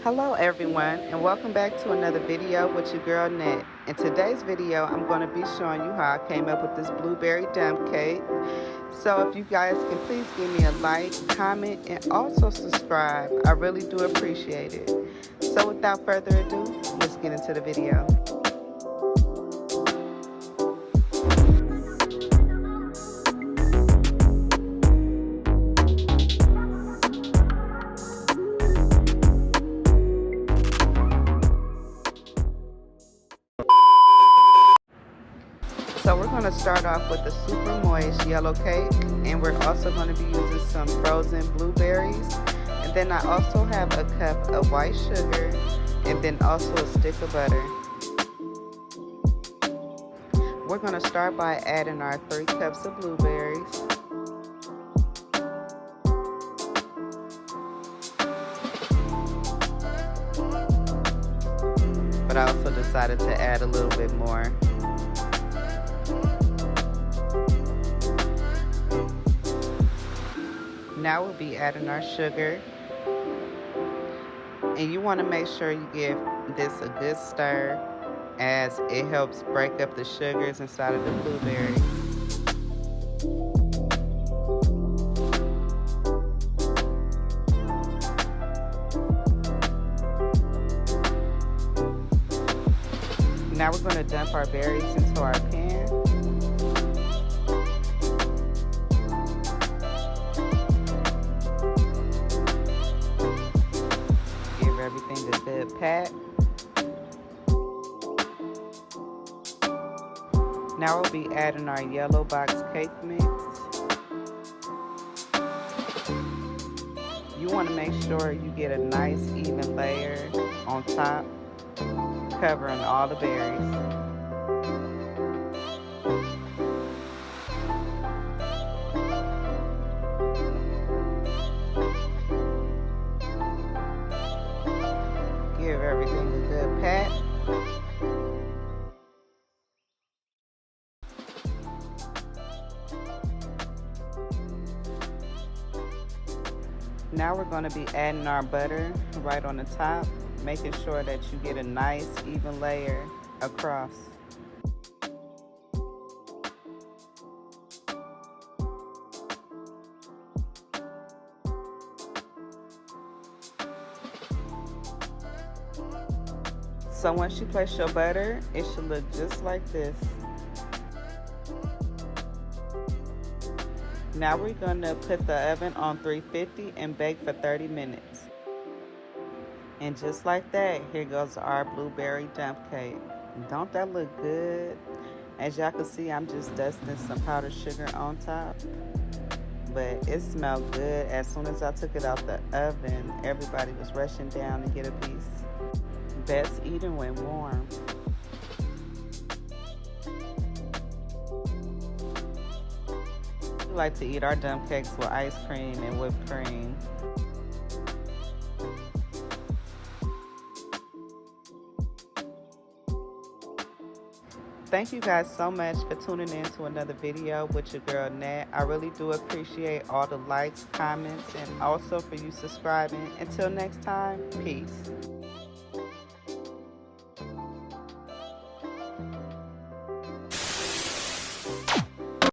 Hello everyone, and welcome back to another video with your girl Net. In today's video I'm going to be showing you how I came up with this blueberry dump cake. So if you guys can please give me a like, comment, and also subscribe, I really do appreciate it. So without further ado, let's get into the video. So we're going to start off with the super moist yellow cake, and we're also going to be using some frozen blueberries, and then I also have a cup of white sugar and then also a stick of butter. We're going to start by adding our 3 cups of blueberries. But I also decided to add a little bit more. Now we'll be adding our sugar, and you want to make sure you give this a good stir as it helps break up the sugars inside of the blueberry. Now we're going to dump our berries into our pan. Everything a good pat. Now we'll be adding our yellow box cake mix. You want to make sure you get a nice even layer on top, covering all the berries. Give everything a good pat. Now we're going to be adding our butter right on the top, making sure that you get a nice even layer across. So once you place your butter, it should look just like this. Now we're going to put the oven on 350 and bake for 30 minutes. And just like that, here goes our blueberry dump cake. Don't that look good? As y'all can see, I'm just dusting some powdered sugar on top. But it smelled good. As soon as I took it out the oven, everybody was rushing down to get a piece. Best eating when warm. We like to eat our dump cakes with ice cream and whipped cream. Thank you guys so much for tuning in to another video with your girl Nat. I really do appreciate all the likes, comments, and also for you subscribing. Until next time, peace.